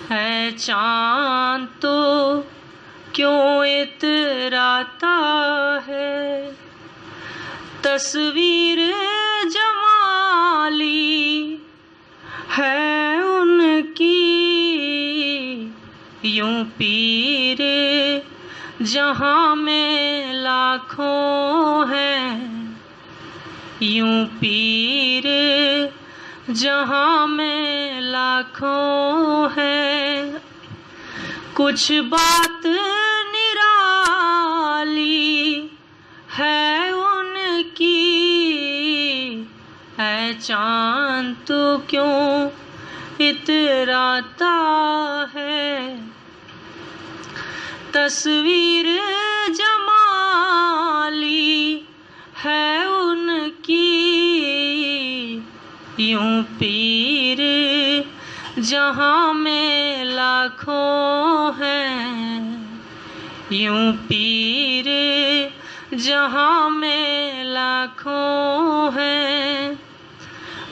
है चाँद तो क्यों इतराता है, तस्वीर जमाली है उनकी, यूं पीर जहाँ में लाखों हैं, यूं पीर जहाँ में लाखों हैं। कुछ बात निराली है उनकी, है चाँद तो क्यों इतराता है, तस्वीर जमाली है उनकी, यूं पीर जहाँ में लाखों हैं, यूं पीर जहाँ में लाखों हैं।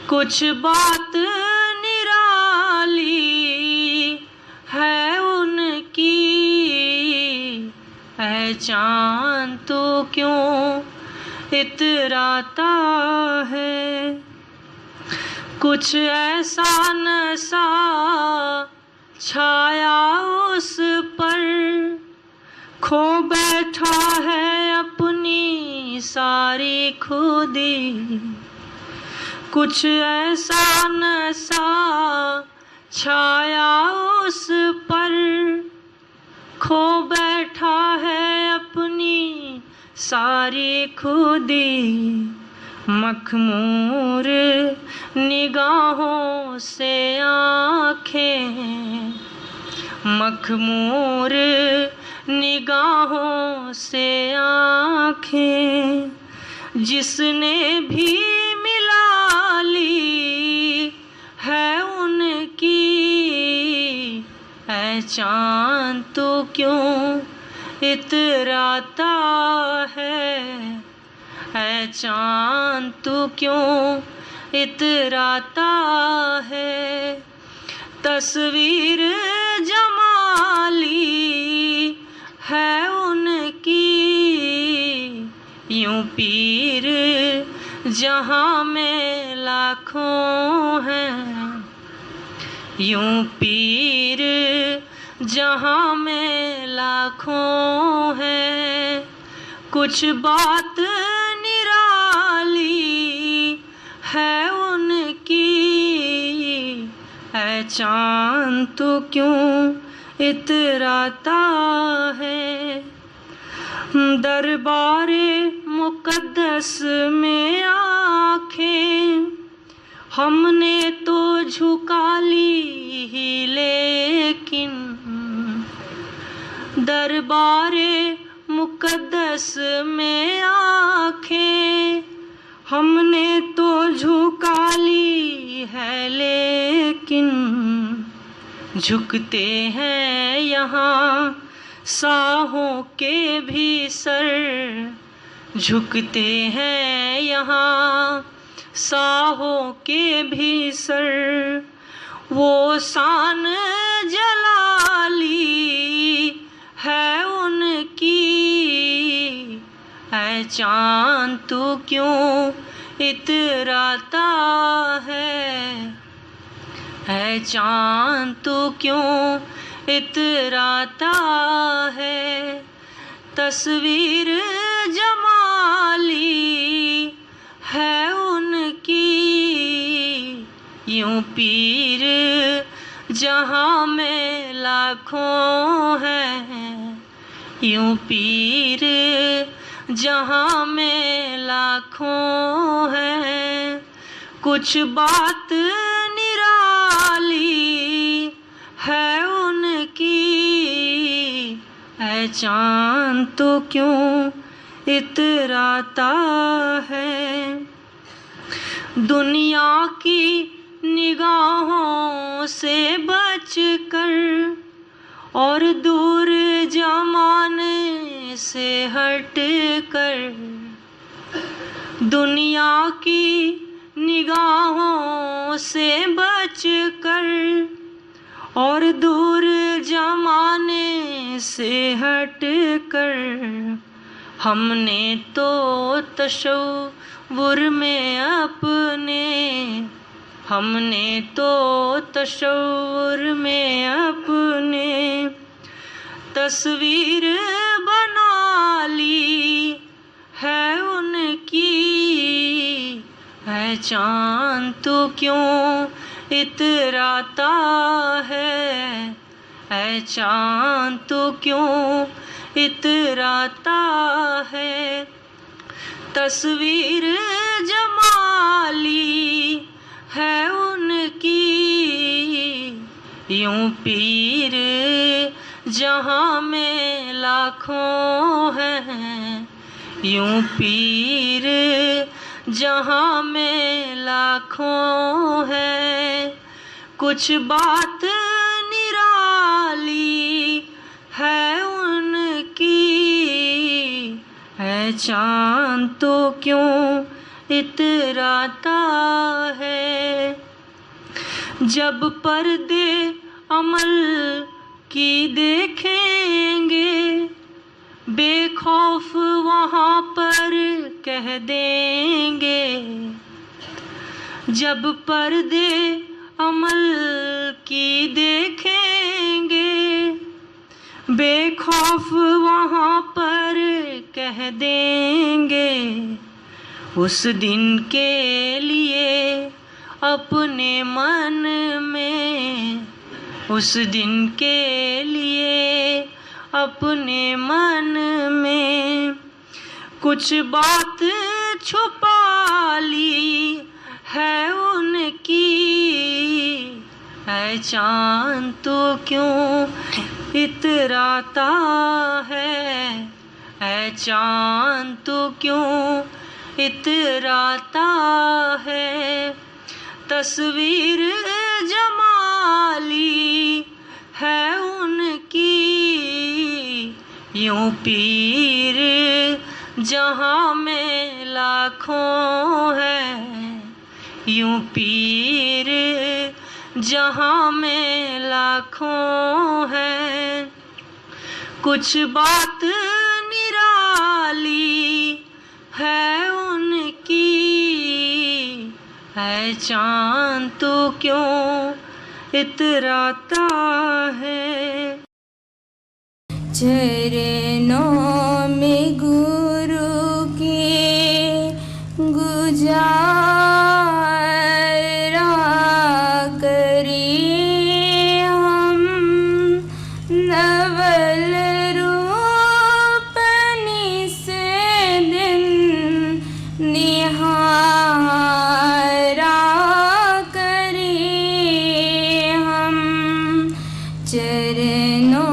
कुछ बात निराली है उनकी, है चाँद तो क्यों इतराता है। कुछ ऐसा नशा छाया उस पर, खो बैठा है अपनी सारी खुदी। कुछ ऐसा नशा छाया उस पर, खो बैठा है अपनी सारी खुदी। मखमूर निगाहों से आँखें, मखमूर निगाहों से आँखें, जिसने भी मिला ली है उनकी, है चाँद तो क्यों इतराता है, चाँद तो क्यों इतराता है। तस्वीर जमाली है उनकी, यूं पीर जहाँ में लाखों हैं, यूं पीर जहाँ में लाखों हैं। कुछ बात निराली है उनकी, है चाँद तो क्यों इतराता है। दरबारे मुक़द्दस में आँखें हमने तो झुका ली ही, लेकिन दरबारे मुक़द्दस में आँखें हमने तो झुका ली है, लेकिन झुकते हैं यहाँ साहों के भी सर, झुकते हैं यहाँ साहों के भी सर। वो शान जलाली है उनकी, है चाँद तो क्यों इतराता है चाँद तो क्यों इतराता है। तस्वीर जमाली है उनकी, यूं पीर जहाँ में लाखों हैं, यूं पीर जहाँ में लाखों हैं। कुछ बात निराली है उनकी, है चाँद तो क्यों इतराता है। दुनिया की निगाहों से बचकर और दूर जमाने से हट कर, दुनिया की निगाहों से बचकर और दूर से हट कर हमने तो तशव्वुर में अपने, हमने तो तशव्वुर में अपने तस्वीर बना ली है उनकी। है चाँद तो क्यों इतराता है चाँद तो क्यों इतराता है। तस्वीर जमाली है उनकी, यूं पीर जहाँ में लाखों हैं, यूं पीर जहाँ में लाखों है। कुछ बात निराली है उनकी, है चाँद तो क्यों इतराता है। जब पर्दे अमल की देखेंगे बेखौफ वहाँ पर कह देंगे। जब पर्दे अमल की देखेंगे बेखौफ वहाँ पर कह देंगे। उस दिन के लिए अपने मन में, उस दिन के लिए अपने मन में कुछ बात छुपा ली है उनकी। है चाँद तो क्यों इतराता है चाँद तो क्यों इतराता है। तस्वीर जमाली है उनकी, यूं पीर जहाँ में लाखों है, यूं पीर जहाँ में लाखों है। कुछ बात निराली है उनकी, है चाँद तो क्यों इतराता है। चरणों में गुरु के गुजारा करिए हम, नवल रूप से दिन निहारा करिए हम। चरणों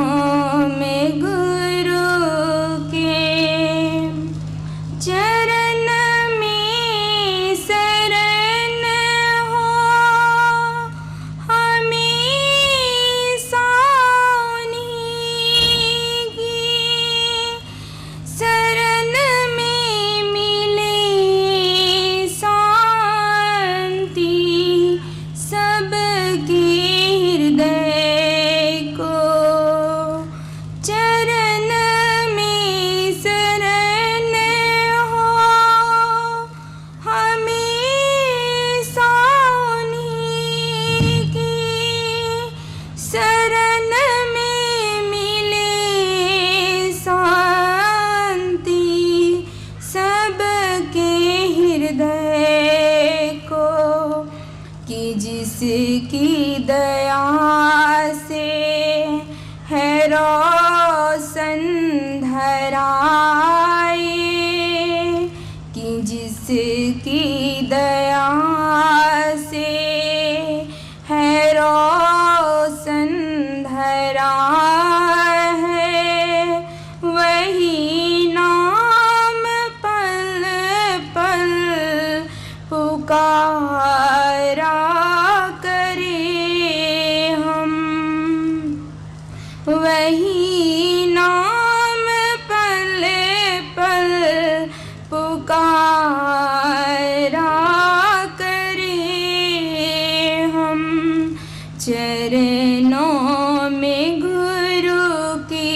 में गुरु के चरण में शरण हो हमें सानी की। शरण में मिले शांति सबके हृदय को। चरण में शरण हो हमें सानी की। शरण में मिले शांति सबके हृदय को। कि जिसकी दया से है रोशन धराए, कि जिसकी दया से है रोशन धरा है, वही नाम पल पल पुकारा करे हम। वही नाम पल पल पुकारा करे हम। चरणों में गुरु के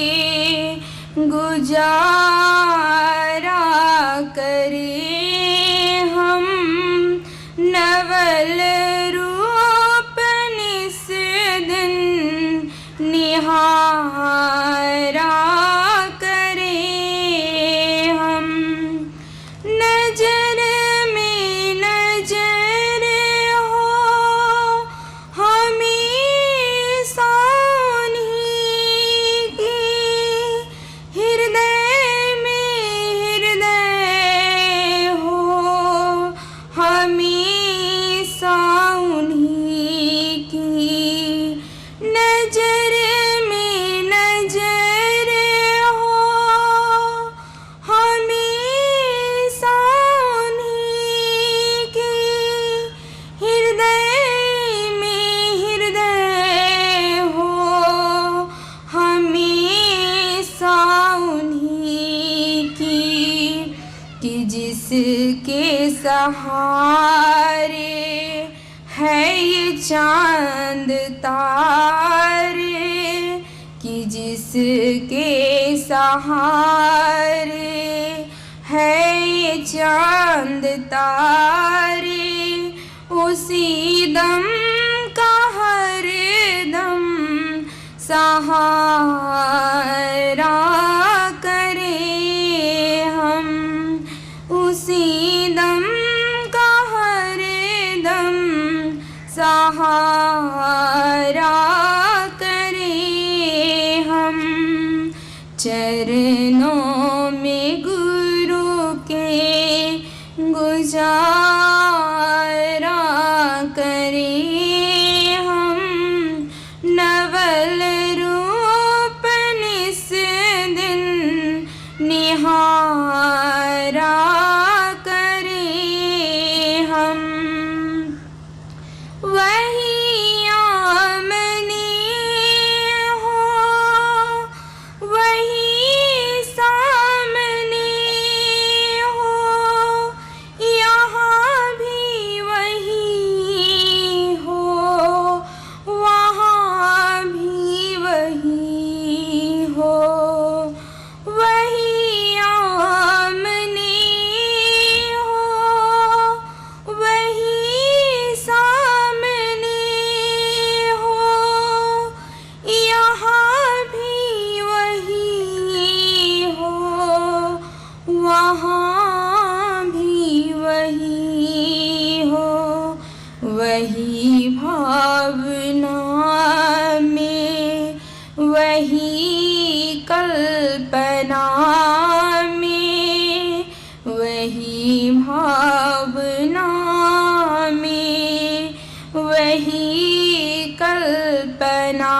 सहारे है ये चांद तारे कि जिसके सहारे है ये चांद तारे उसी दम का हर दम सहारा करें हम, उसी दम का हर दम सहारा करें हम। चरणों में गुरु के गुजारा करें हम, नवल रूप निस दिन निहारा करें हम। वही आमने हो वही सामने हो, यहाँ भी वही हो वहाँ भी वही हो। वही आमने हो वही सामने हो, यहाँ भी वही हो वहाँ भी वही हो। वही भावना में वही कल्पना में, वही भावना में वही कल्पना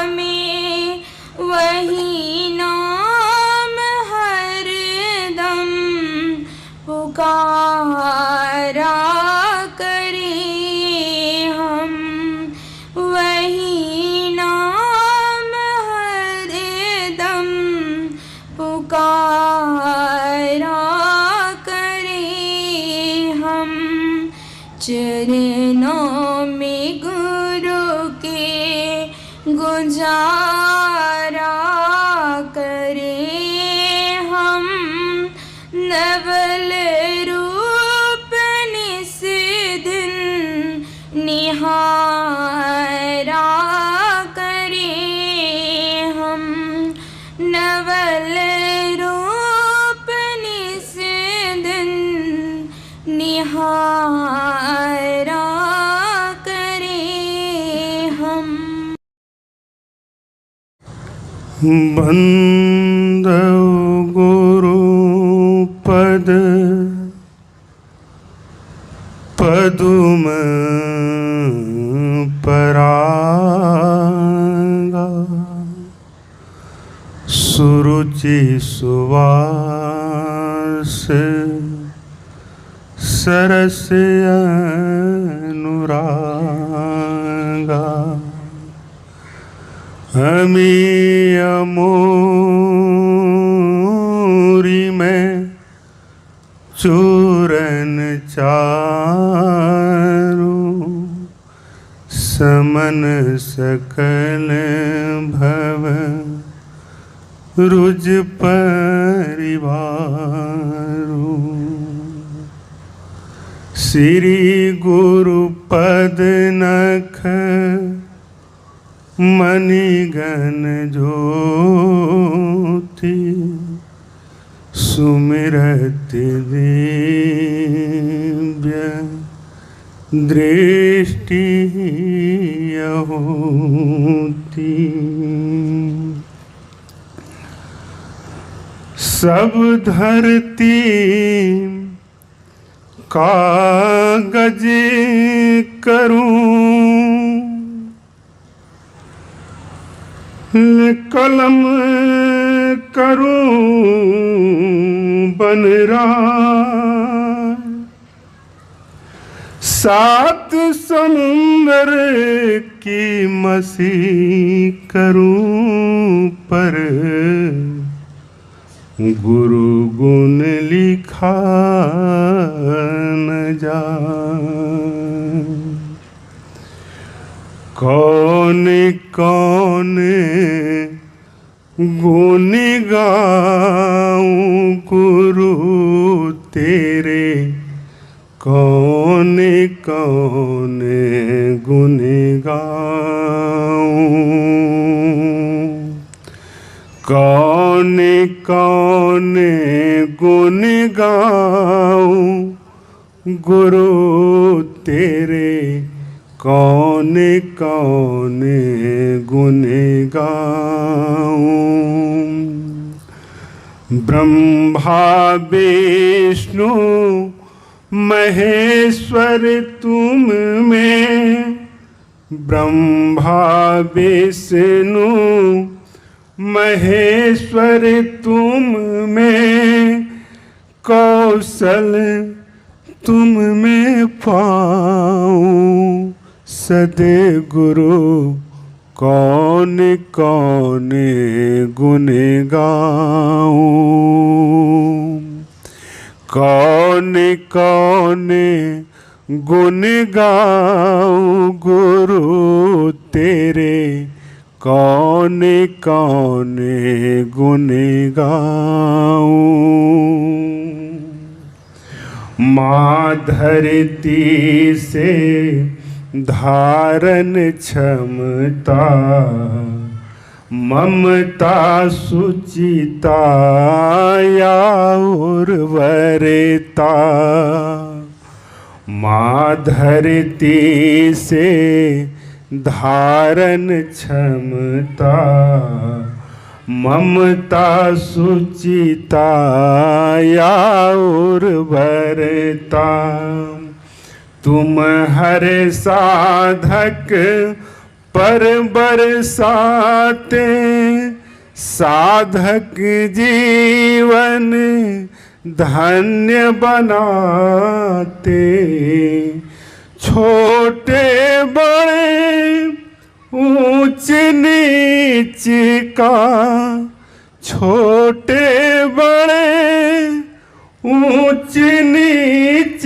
में, वही नाम हर दम पुकारा करें हम। वही नाम हर दम पुकारा करें हम। चरणों में गुरु के गुजारा करें हम, नवल रूप निस दिन निहारा करें हम। नवल रूप निस दिन निहारा करें हम। बंदौ गुरु पद पदुम परागा, सुरुचि सुवास सरस अनुरागा। अमी अमोरी में चूरन चारू, समन सकल भव रुज परिवारू। श्री गुरु पद नख मणिगण ज्योति, सुमिरत दिव्य दृष्टि होती। सब धरती कागज करूं, कलम करूं बनराय। सात समुंदर की मसी करूं पर गुरु गुण लिखा न जाए। कौन कौन गुण गाऊं गुरु तेरे, कौन कौन गुण गाऊं। कौन कौन गुण गाऊं गुरु तेरे, कौन कौन गुण गाऊं। ब्रह्मा विष्णु महेश्वर तुम में, ब्रह्मा विष्णु महेश्वर तुम में, कौशल तुम में पाऊं सद्गुरु, कौन कौन गुण गाऊं। कौन कौन गुण गाऊं गुरु तेरे, कौन कौन गुण गाऊं। माँ धरती से धारण क्षमता, ममता सुचिता या उर्वरता। माँ धरती से धारण क्षमता, ममता सुचिता या उर्वरता। तुम हर साधक पर बरसाते, साधक जीवन धन्य बनाते। छोटे बड़े ऊंच नीच का, छोटे बड़े ऊंच नीच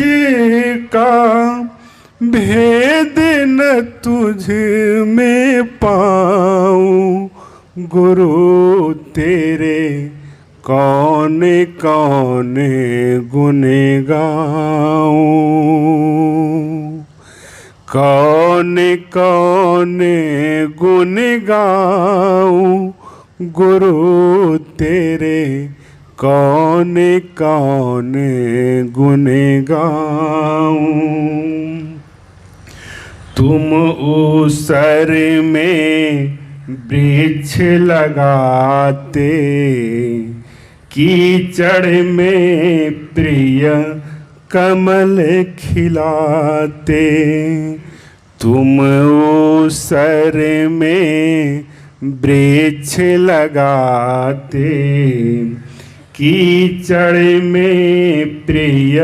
का, भेद न तुझ में पाऊं गुरु तेरे, कौन कौन गुण गाऊं। कौन कौन गुण गाऊं गुरु तेरे, कौन कौन गुण गाऊं। तुम ऊसर में वृक्ष लगाते, कीचड़ में प्रिय कमल खिलाते। तुम ऊसर में वृक्ष लगाते, कीचड़ में प्रिय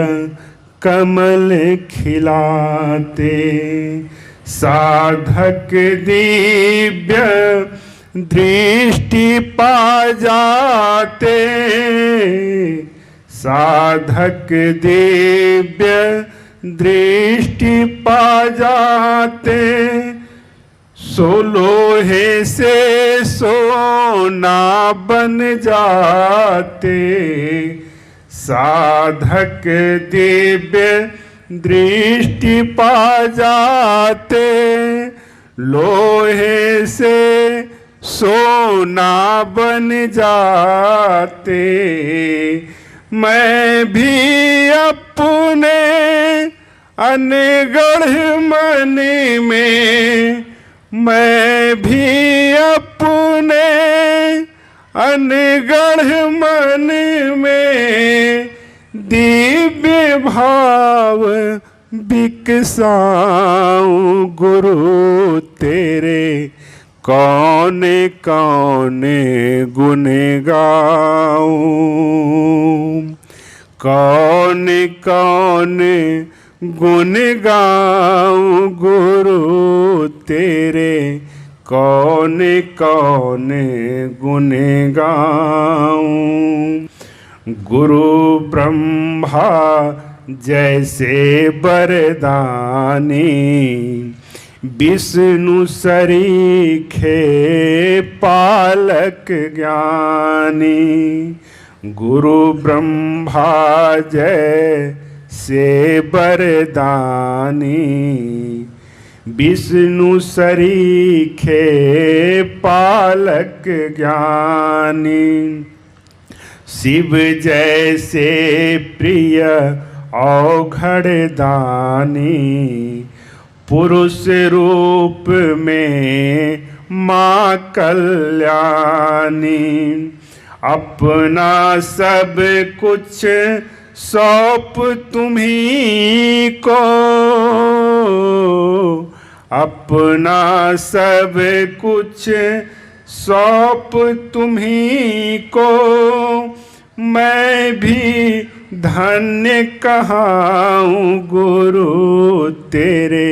कमल खिलाते। साधक दिव्य दृष्टि पा जाते, साधक दिव्य दृष्टि पा जाते। सोलोहे से सोना बन जाते, साधक दिव्य दृष्टि पा जाते। लोहे से सोना बन जाते। मैं भी अपने अनगढ़ मन में, मैं भी अपने अनगढ़ मन में दिव्य भाव बिकसाऊं गुरु तेरे, कौन कौन गुण गाऊं। कौन कौन गुण गाऊं गुरु तेरे, कौन कौन गुण गाऊं। गुरु ब्रह्मा जैसे बरदानी, विष्णु सरीखे पालक ज्ञानी। गुरु ब्रह्मा जैसे बरदानी, विष्णु सरीखे पालक ज्ञानी। शिव जैसे प्रिय औघड़ दानी, पुरुष रूप में माँ कल्याणी। अपना सब कुछ सौंप तुम्हीं को, अपना सब कुछ सौंप तुम्हीं को। मैं भी धन्य कहाऊँ गुरु तेरे,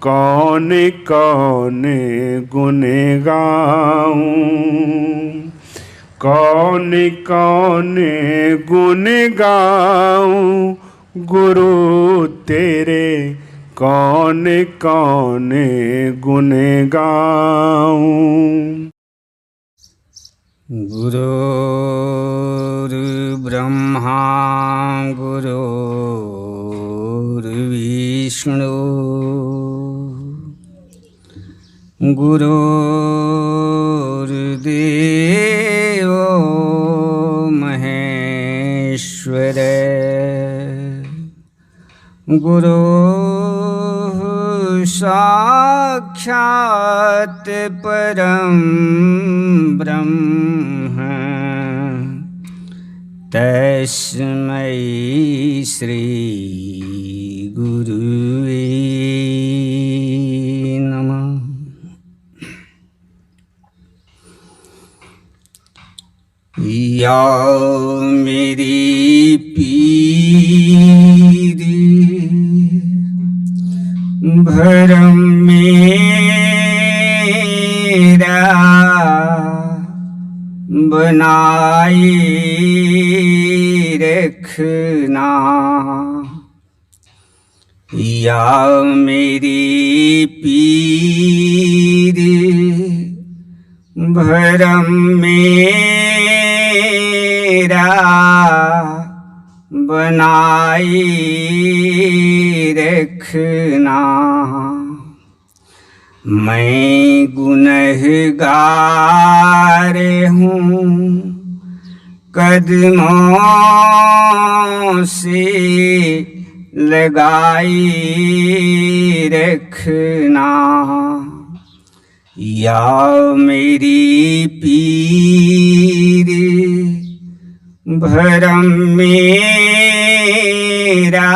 कौन कौन गुण गाऊँ, कौन कौन गुण गाऊँ गुरु तेरे, कौन कौन गुण गाऊँ। गुरुर्ब्रह्मा गुरुर्विष्णु गुरुर्देवो महेश्वर, गुरुः साक्षात् परं ब्रह्म, तस्मै श्री गुरुवे नमः। या मेरी पीर भरम मेरा बनाए रखना, या मेरी पीर भरम मेरा बनाए रखना। मैं गुनहगार हूँ, कदमों से लगाए रखना, या मेरी पीर भरम मेरा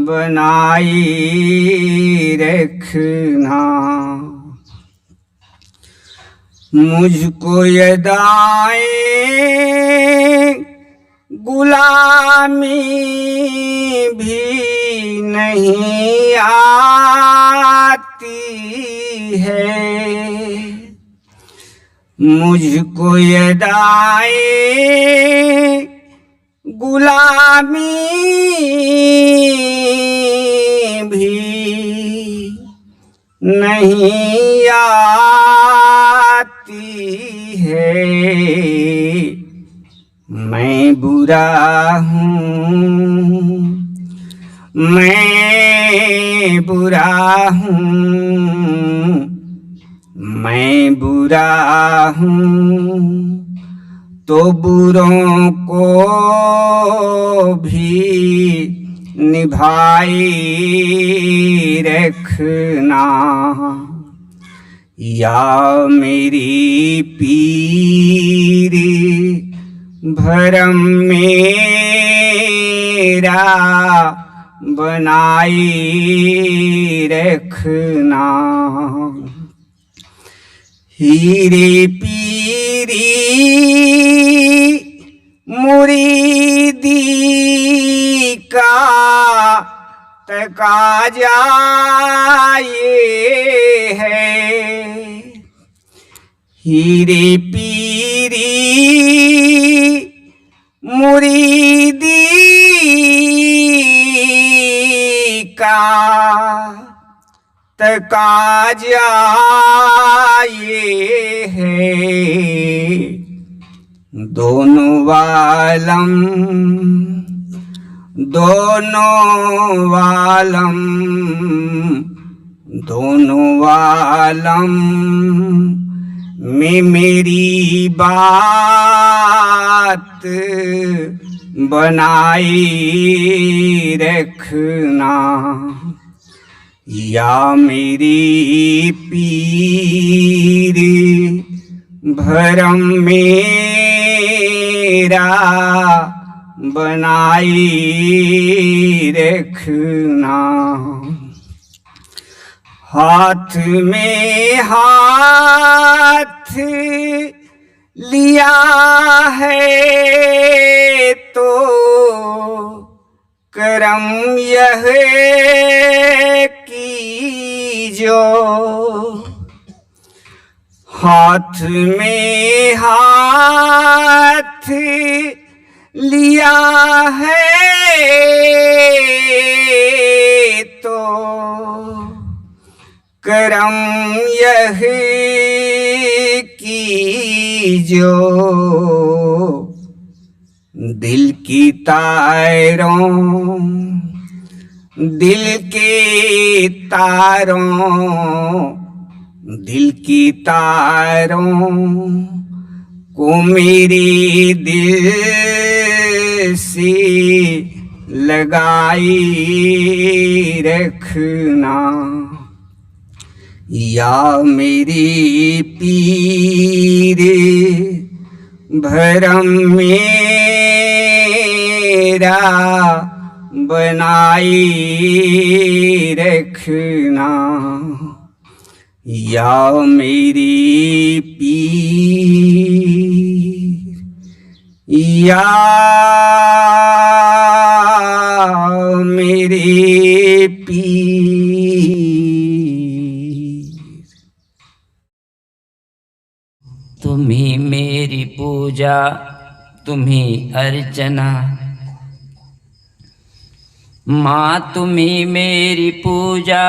बनाए रखना। मुझको अदाएं गुलामी भी नहीं आती है, मुझको अदाएं गुलामी भी नहीं आती है। मैं बुरा हूँ, मैं बुरा हूँ, मैं बुरा हूँ, तो बुरों को भी निभाए रखना, या मेरी पीर भरम मेरा बनाए रखना। हीरे पीरी मुरीदी का तकाजा ये है, हीरे पीरी मुरीदी का तकाजा ये है, दोनों वालम में मेरी बात बनाई रखना, या मेरी पीर भरम मेरा बनाई रखना। हाथ में हाथ लिया है तो करम यह कीजो, हाथ में हाथ लिया है तो करम यह कीजो, दिल की तारों दिल की तारों को मेरे दिल से लगाई रखना, या मेरी पीर भरम मेरा बनाई रखना, या मेरी पीर, या मेरे पीर। तुम्ही मेरी पूजा तुम्ही अर्चना, माँ तुम्ही मेरी पूजा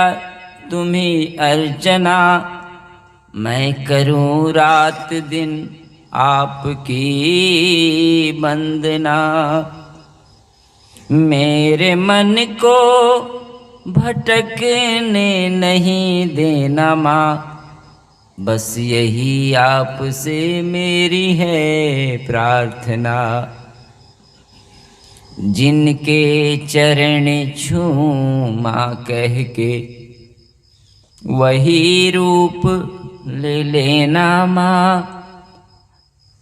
तुम्ही अर्चना, मैं करूं रात दिन आपकी वंदना। मेरे मन को भटकने नहीं देना माँ, बस यही आपसे मेरी है प्रार्थना। जिनके चरण छूमा कह के वही रूप ले लेना माँ,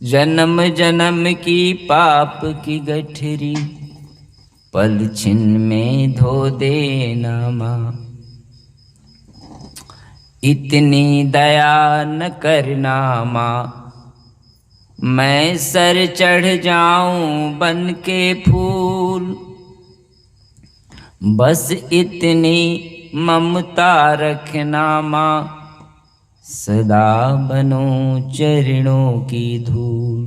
जन्म जन्म की पाप की गठरी पल छिन में धो देना माँ। इतनी दया न करना माँ, मैं सर चढ़ जाऊं बन के फूल, बस इतनी ममता रखना माँ, सदा बनूं चरणों की धूल।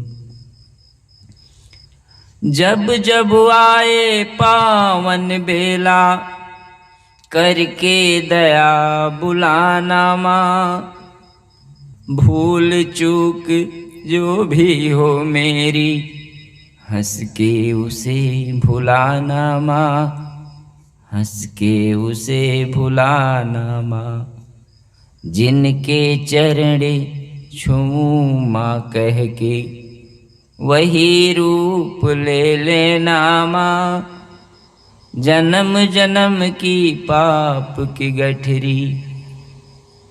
जब जब आए पावन बेला करके दया बुलाना माँ, भूल चूक जो भी हो मेरी हंस के उसे भुलाना माँ, हंस के उसे भुलाना माँ। जिनके चरण छूऊं माँ कह के वही रूप ले लेना माँ, जन्म जन्म की पाप की गठरी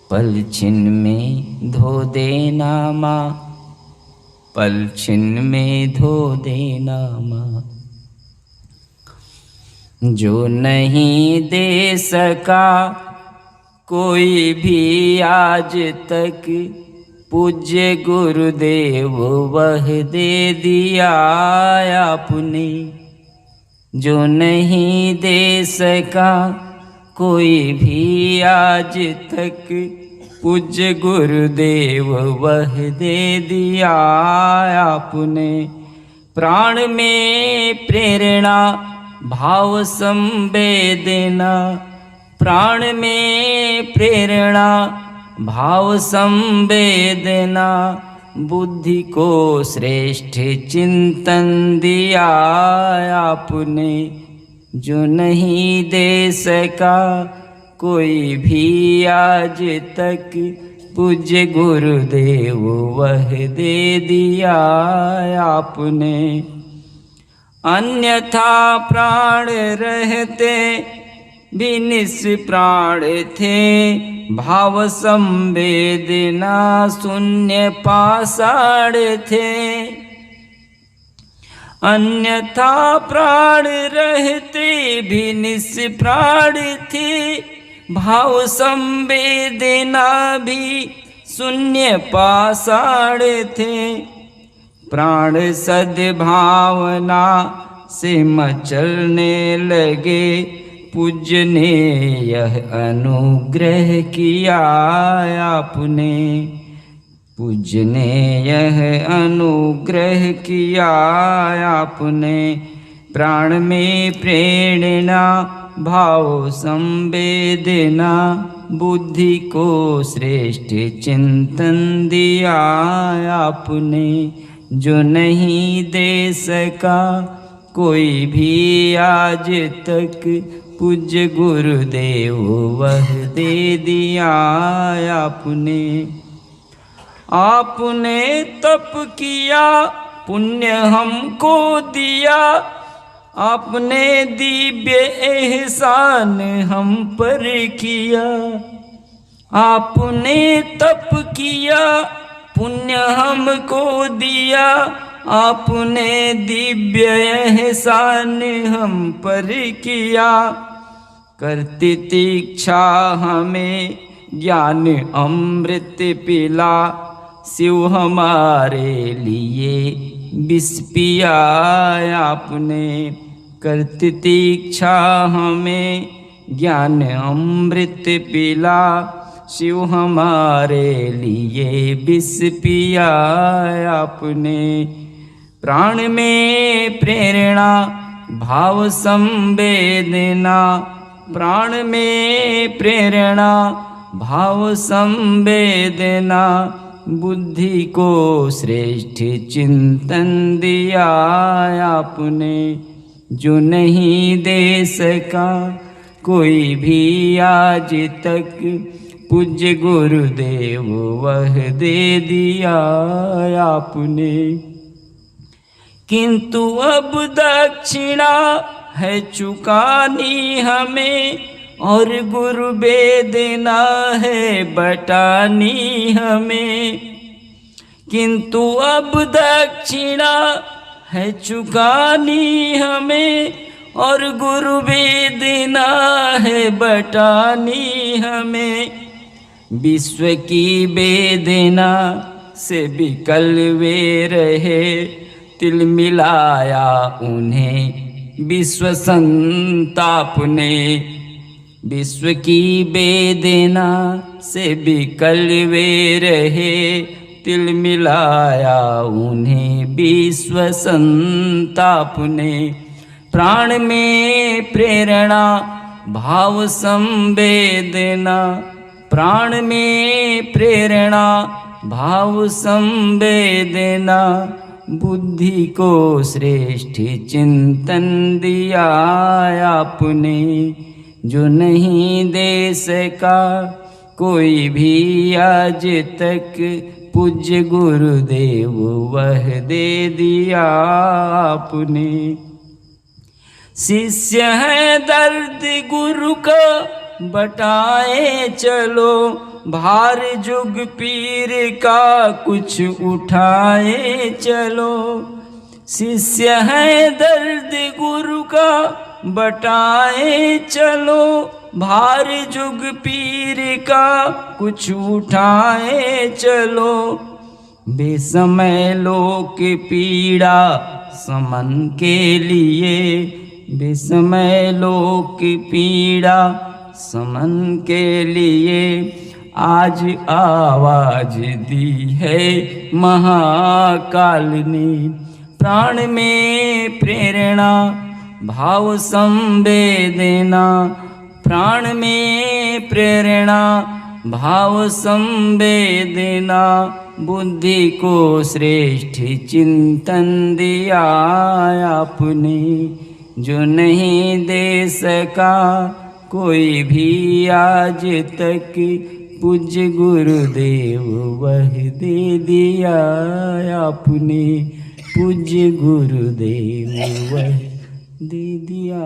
पल छिन में धो देना माँ, पल छिन में धो देना माँ। जो नहीं दे सका कोई भी आज तक, पूज्य गुरुदेव वह दे दिया आपने। जो नहीं दे सका कोई भी आज तक, पूज्य गुरुदेव वह दे दिया आपने। प्राण में प्रेरणा भाव संवेदना, प्राण में प्रेरणा भाव संवेदना, बुद्धि को श्रेष्ठ चिंतन दिया आपने, जो नहीं दे सका कोई भी आज तक, पूज्य गुरुदेव वह दे दिया आपने। अन्यथा प्राण रहते भी निष्प्राण थे, भाव संवेदना शून्य पाषाण थे। अन्यथा प्राण रहते भी निष्प्राण थे, भाव संवेदना भी शून्य पाषाण थे। प्राण सद्भावना से मचलने लगे, पूज्य ने यह अनुग्रह किया आपने, पूज्य ने यह अनुग्रह किया आपने। प्राण में प्रेरणा भाव संवेदना, बुद्धि को श्रेष्ठ चिंतन दिया आपने, जो नहीं दे सका कोई भी आज तक, पूज्य गुरुदेव वह दे दिया आपने। आपने तप किया पुण्य हमको दिया, आपने दिव्य एहसान हम पर किया। आपने तप किया पुण्य हमको दिया, आपने दिव्य एहसान हम पर किया। करती तीक्षा हमें ज्ञान अमृत पिला, शिव हमारे लिए विष पिया आपने। करती तीक्षा हमें ज्ञान अमृत पिला, शिव हमारे लिए विष पिया आपने। प्राण में प्रेरणा भाव संवेदना, प्राण में प्रेरणा भाव संवेदना, बुद्धि को श्रेष्ठ चिंतन दिया आपने, जो नहीं दे सका कोई भी आज तक, पूज्य गुरुदेव वह दे दिया आपने। किंतु अब दक्षिणा है चुकानी हमें, और गुरु वेदना है बटानी हमें। किंतु अब दक्षिणा है चुकानी हमें, और गुरु वेदना है बटानी हमें। विश्व की वेदना से विकल वे रहे, तिल मिलाया उन्हें विश्व संताप ने। विश्व की वेदना से विकल वे रहे, तिल मिलाया उन्हें विश्व संताप ने। प्राण में प्रेरणा भाव संवेदना, प्राण में प्रेरणा भाव संवेदना, बुद्धि को श्रेष्ठ चिंतन दिया आपने, जो नहीं दे सका कोई भी आज तक, पूज्य गुरुदेव वह दे दिया आपने। शिष्य है दर्द गुरु का बटाए चलो, भार जुग पीर का कुछ उठाए चलो। शिष्य है दर्द गुरु का बटाए चलो, भार जुग पीर का कुछ उठाए चलो। बेसमय लोक पीड़ा समन के लिए, बेसमय लोक पीड़ा समन के लिए, आज आवाज दी है महाकाल ने। प्राण में प्रेरणा भाव संवेदना, प्राण में प्रेरणा भाव संवेदना, बुद्धि को श्रेष्ठ चिंतन दिया आपने, जो नहीं दे सका कोई भी आज तक, पूज्य गुरुदेव वह दे दिया आपने, पूज्य गुरुदेव वह दे दिया।